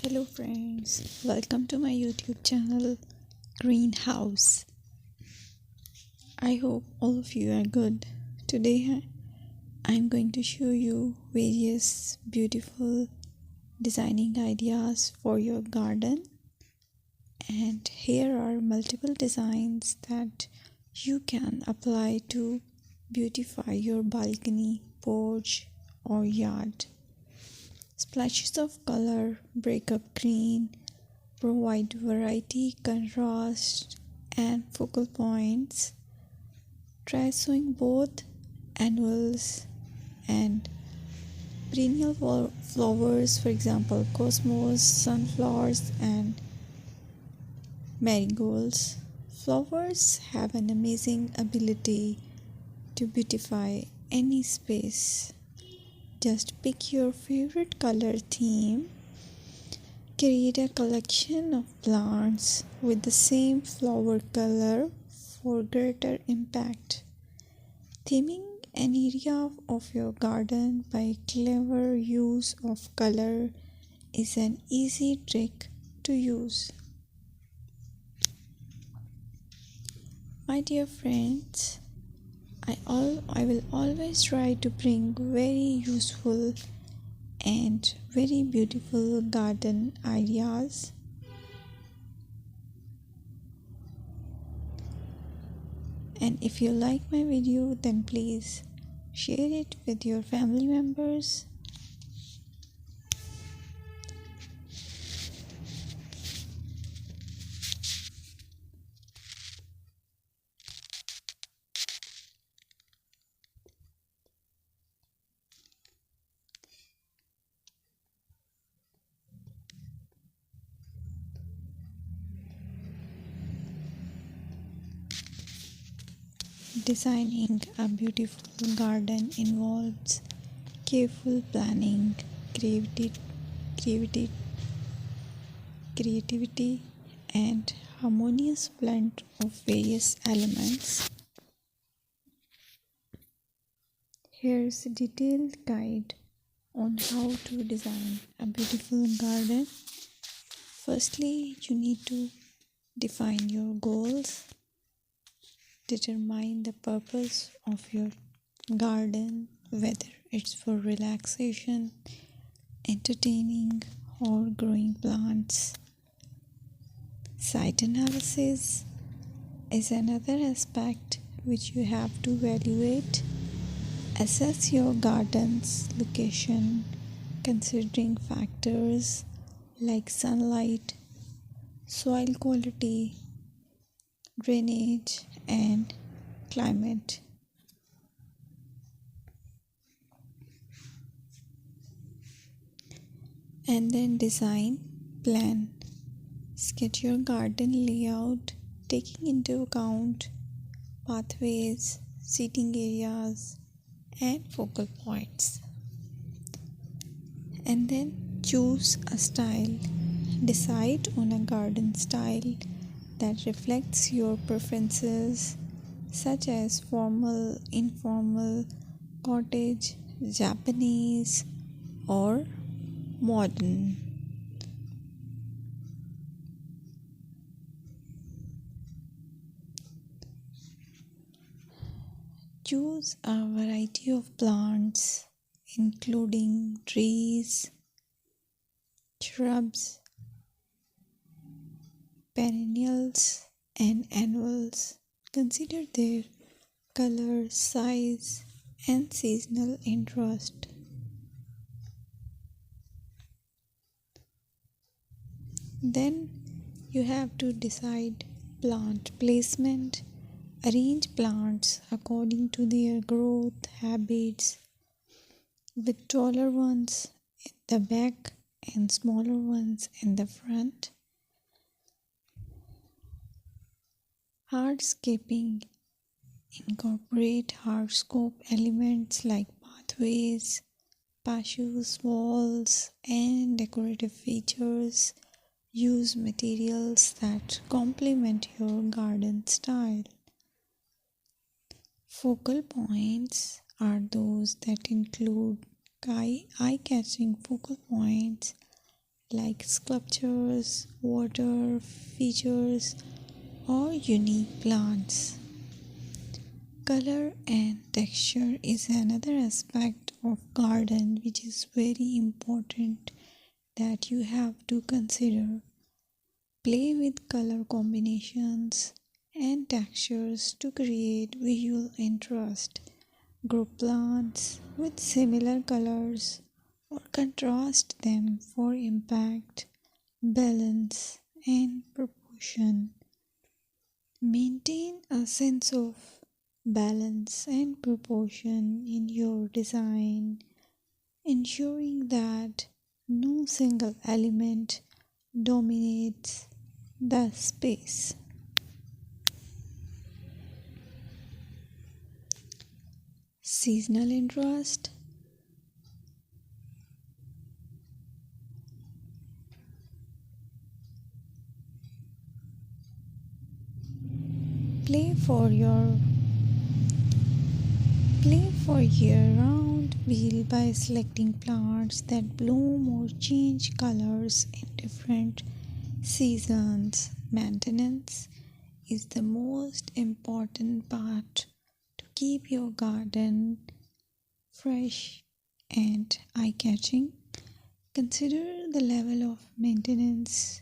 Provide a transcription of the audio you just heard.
Hello friends, welcome to my YouTube channel Greenhouse. I hope all of you are good. Today I'm going to show you various beautiful designing ideas for your garden, and here are multiple designs that you can apply to beautify your balcony, porch or yard. Splashes of color break up green, provide variety, contrast, and focal points. Try sowing both annuals and perennial flowers, for example, cosmos, sunflowers, and marigolds. Flowers have an amazing ability to beautify any space. Just pick your favorite color theme. Create a collection of plants with the same flower color for greater impact. Theming an area of your garden by clever use of color is an easy trick to use. My dear friends, I will always try to bring very useful and very beautiful garden ideas. And if you like my video, then please share it with your family members. Designing a beautiful garden involves careful planning, creativity, creativity, and harmonious blend of various elements. Here's a detailed guide on how to design a beautiful garden. Firstly, you need to define your goals. Determine the purpose of your garden, whether it's for relaxation, entertaining, or growing plants. Site analysis is another aspect which you have to evaluate. Assess your garden's location, considering factors like sunlight, soil quality, drainage, and climate. And then design plan. Sketch your garden layout, taking into account pathways, seating areas, and focal points. And then choose a style. Decide on a garden style that reflects your preferences, such as formal, informal, cottage, Japanese, or modern. Choose a variety of plants, including trees, shrubs, perennials, and annuals. Consider their color, size, and seasonal interest. Then you have to decide plant placement. Arrange plants according to their growth habits, with taller ones in the back and smaller ones in the front. Hardscaping. Incorporate hardscape elements like pathways, patios, walls, and decorative features. Use materials that complement your garden style. Focal points are those that include eye-catching focal points like sculptures, water features, or unique plants. Color and texture is another aspect of garden which is very important that you have to consider. Play with color combinations and textures to create visual interest. Group plants with similar colors or contrast them for impact, balance, and proportion. Maintain a sense of balance and proportion in your design, ensuring that no single element dominates the space. Seasonal interest. Play for your Play for year-round wheel by selecting plants that bloom or change colors in different seasons. Maintenance is the most important part to keep your garden fresh and eye-catching. Consider the level of maintenance